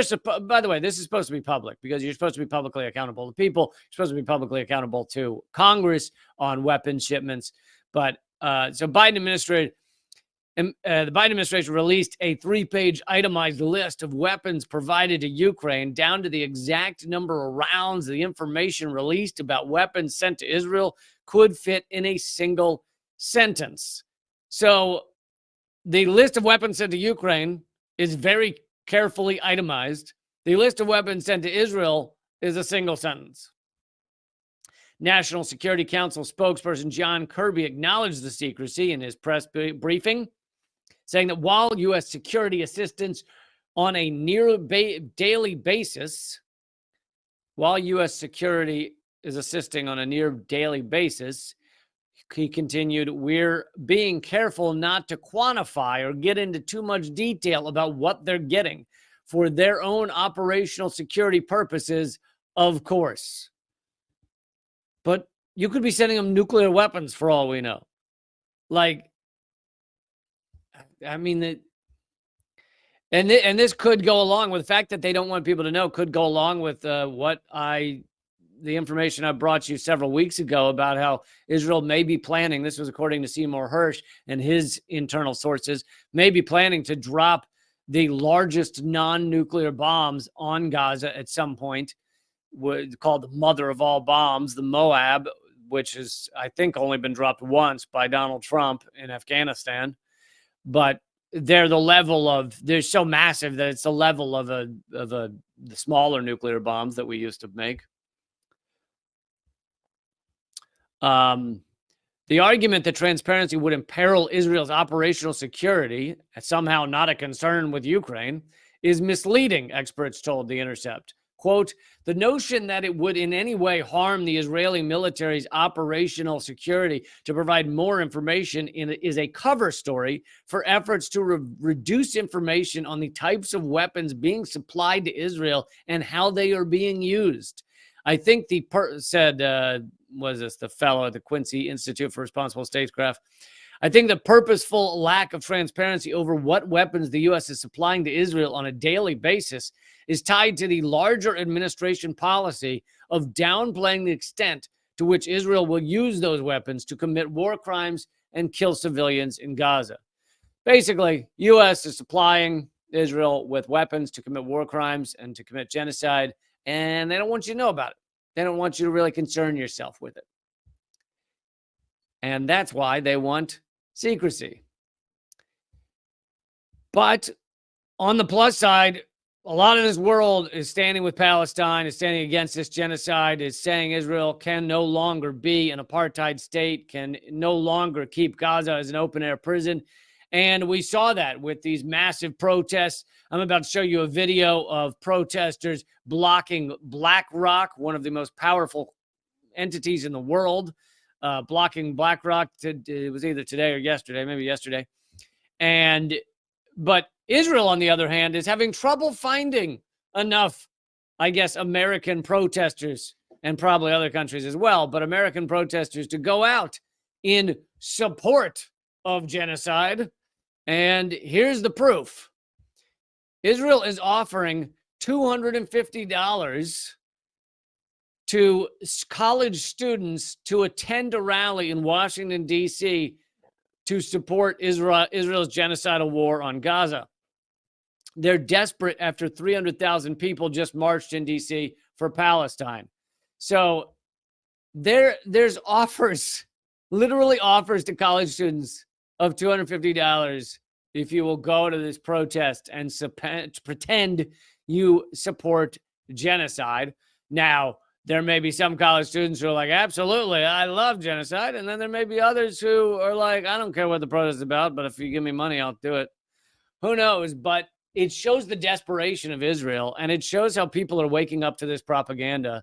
by the way, this is supposed to be public because you're supposed to be publicly accountable to people. You're supposed to be publicly accountable to Congress on weapons shipments. But so the Biden administration released a 3-page itemized list of weapons provided to Ukraine down to the exact number of rounds. The information released about weapons sent to Israel could fit in a single sentence. So the list of weapons sent to Ukraine is very carefully itemized. The list of weapons sent to Israel is a single sentence. National Security Council spokesperson John Kirby acknowledged the secrecy in his press briefing, saying that while U.S. security assistance on a near daily basis, while U.S. security is assisting on a near daily basis, he continued, we're being careful not to quantify or get into too much detail about what they're getting for their own operational security purposes, of course. But you could be sending them nuclear weapons for all we know. Like, I mean, and this could go along with the fact that they don't want people to know, could go along with the information I brought you several weeks ago about how Israel may be planning, this was according to Seymour Hersh and his internal sources, may be planning to drop the largest non-nuclear bombs on Gaza at some point, called the mother of all bombs, the Moab, which has, I think, only been dropped once by Donald Trump in Afghanistan. But they're so massive that it's the level of the smaller nuclear bombs that we used to make. The argument that transparency would imperil Israel's operational security, somehow not a concern with Ukraine, is misleading, experts told The Intercept. Quote, the notion that it would in any way harm the Israeli military's operational security to provide more information is a cover story for efforts to reduce information on the types of weapons being supplied to Israel and how they are being used. I think the fellow at the Quincy Institute for Responsible Statecraft. I think the purposeful lack of transparency over what weapons the U.S. is supplying to Israel on a daily basis is tied to the larger administration policy of downplaying the extent to which Israel will use those weapons to commit war crimes and kill civilians in Gaza. Basically, U.S. is supplying Israel with weapons to commit war crimes and to commit genocide, and they don't want you to know about it. They don't want you to really concern yourself with it. And that's why they want secrecy. But on the plus side, a lot of this world is standing with Palestine, is standing against this genocide, is saying Israel can no longer be an apartheid state, can no longer keep Gaza as an open-air prison. And we saw that with these massive protests. I'm about to show you a video of protesters blocking BlackRock, one of the most powerful entities in the world, blocking BlackRock. It was either today or yesterday, maybe yesterday. But Israel, on the other hand, is having trouble finding enough, I guess, American protesters, and probably other countries as well, but American protesters to go out in support of genocide. And here's the proof. Israel is offering $250 to college students to attend a rally in Washington, D.C. to support Israel's genocidal war on Gaza. They're desperate after 300,000 people just marched in D.C. for Palestine. So there's offers, literally offers to college students of $250 if you will go to this protest and pretend you support genocide. Now, there may be some college students who are like, absolutely, I love genocide. And then there may be others who are like, I don't care what the protest is about, but if you give me money, I'll do it. Who knows? But it shows the desperation of Israel, and it shows how people are waking up to this propaganda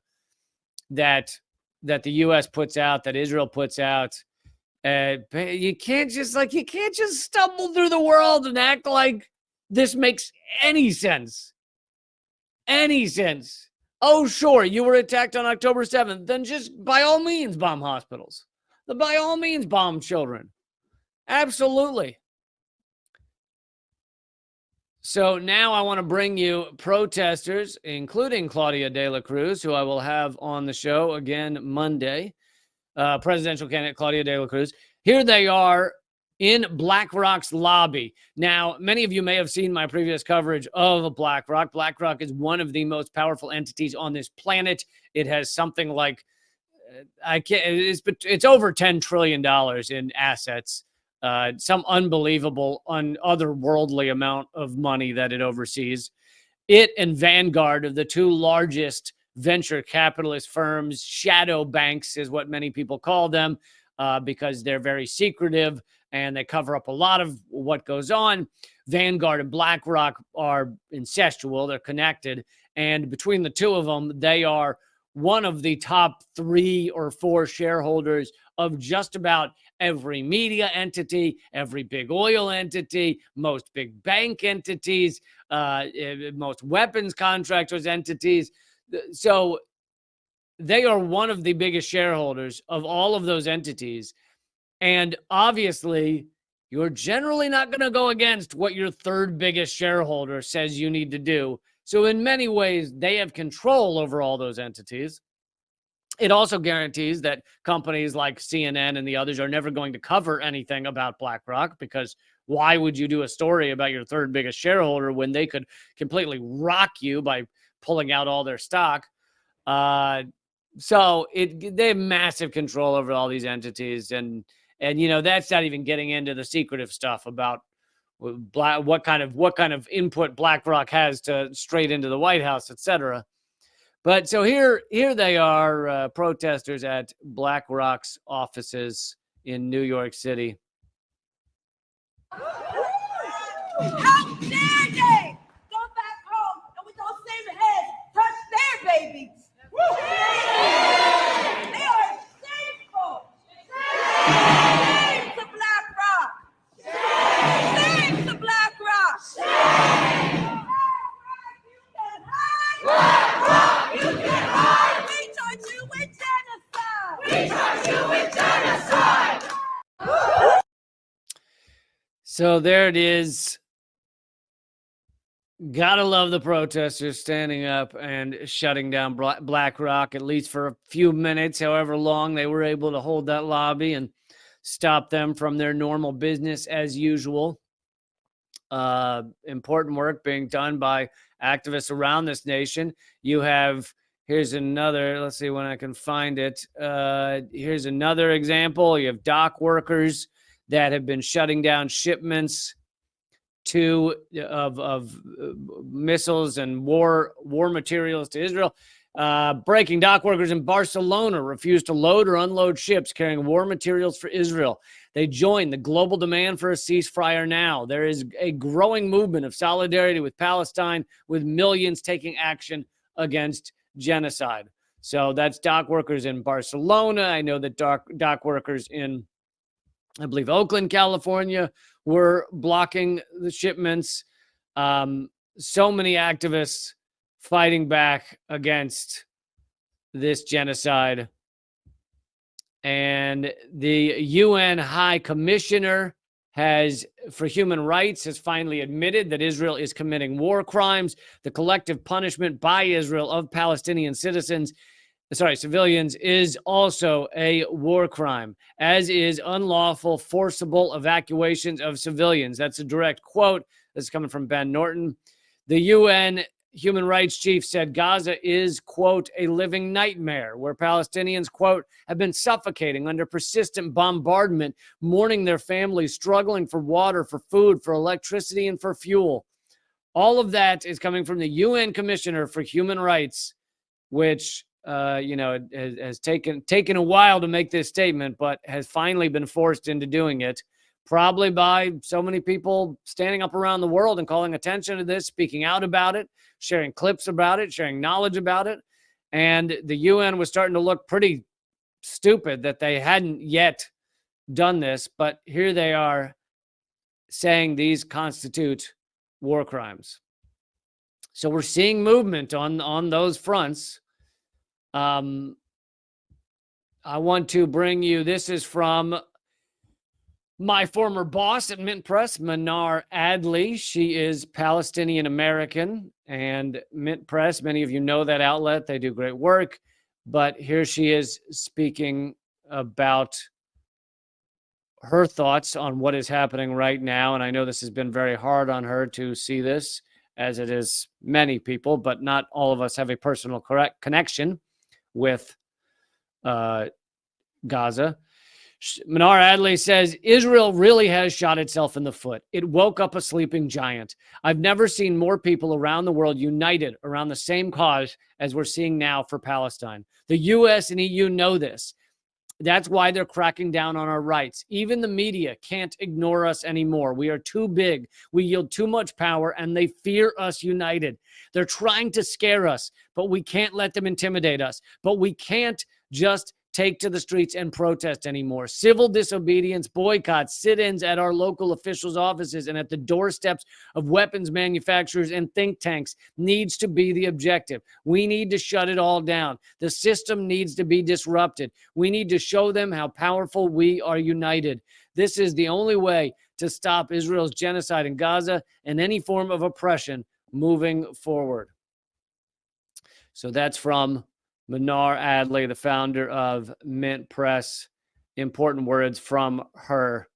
that the U.S. puts out, that Israel puts out. You can't just stumble through the world and act like this makes any sense. Any sense. Oh, sure, you were attacked on October 7th. Then just by all means bomb hospitals. By all means bomb children. Absolutely. So now I want to bring you protesters, including Claudia de la Cruz, who I will have on the show again Monday. Presidential candidate Claudia de la Cruz. Here they are in BlackRock's lobby. Now, many of you may have seen my previous coverage of BlackRock. BlackRock is one of the most powerful entities on this planet. It has something like, it's over $10 trillion in assets. Some unbelievable, otherworldly amount of money that it oversees. It and Vanguard are the two largest venture capitalist firms. Shadow banks is what many people call them, because they're very secretive and they cover up a lot of what goes on. Vanguard and BlackRock are incestual. They're connected. And between the two of them, they are one of the top 3 or 4 shareholders of just about every media entity, every big oil entity, most big bank entities, most weapons contractors entities. So they are one of the biggest shareholders of all of those entities. And obviously, you're generally not going to go against what your third biggest shareholder says you need to do. So in many ways, they have control over all those entities. It also guarantees that companies like CNN and the others are never going to cover anything about BlackRock, because why would you do a story about your third biggest shareholder when they could completely rock you by pulling out all their stock? So they have massive control over all these entities. And you know, that's not even getting into the secretive stuff about what kind of input BlackRock has to straight into the White House, etc. But so here they are, protesters at BlackRock's offices in New York City. How dare they go back home and with those same hands touch their babies? They are shameful. Shame to BlackRock. Shame to BlackRock. BlackRock, you can hide. We charge you with genocide. We charge you with genocide. So there it is. Gotta love the protesters standing up and shutting down BlackRock, at least for a few minutes, however long they were able to hold that lobby and stop them from their normal business as usual. Important work being done by activists around this nation. You have, here's another, let's see when I can find it. Here's another example. You have dock workers that have been shutting down shipments of missiles and war materials to Israel. Breaking: dock workers in Barcelona refused to load or unload ships carrying war materials for Israel. They joined the global demand for a ceasefire now. There is a growing movement of solidarity with Palestine, with millions taking action against genocide. So that's dock workers in Barcelona. I know that dock workers in, I believe, Oakland, California, were blocking the shipments. So many activists fighting back against this genocide. And the UN High Commissioner for Human Rights has finally admitted that Israel is committing war crimes. The collective punishment by Israel of Palestinian civilians, is also a war crime, as is unlawful forcible evacuations of civilians. That's a direct quote. This is coming from Ben Norton. The UN human rights chief said Gaza is, quote, a living nightmare where Palestinians, quote, have been suffocating under persistent bombardment, mourning their families, struggling for water, for food, for electricity, and for fuel. All of that is coming from the UN Commissioner for Human Rights, which has taken a while to make this statement, but has finally been forced into doing it, probably by so many people standing up around the world and calling attention to this, speaking out about it, sharing clips about it, sharing knowledge about it. And the UN was starting to look pretty stupid that they hadn't yet done this, but here they are saying these constitute war crimes. So we're seeing movement on those fronts. I want to bring you, this is from my former boss at Mint Press, Manar Adley. She is Palestinian American, and Mint Press, many of you know that outlet. They do great work. But here she is speaking about her thoughts on what is happening right now. And I know this has been very hard on her to see this, as it is many people, but not all of us have a personal connection with Gaza. Manar Adley says, Israel really has shot itself in the foot. It woke up a sleeping giant. I've never seen more people around the world united around the same cause as we're seeing now for Palestine. The US and EU know this. That's why they're cracking down on our rights. Even the media can't ignore us anymore. We are too big. We yield too much power, and they fear us united. They're trying to scare us, but we can't let them intimidate us. But we can't just take to the streets and protest anymore. Civil disobedience, boycotts, sit-ins at our local officials' offices and at the doorsteps of weapons manufacturers and think tanks needs to be the objective. We need to shut it all down. The system needs to be disrupted. We need to show them how powerful we are united. This is the only way to stop Israel's genocide in Gaza and any form of oppression moving forward. So that's from Manar Adley, the founder of Mint Press. Important words from her.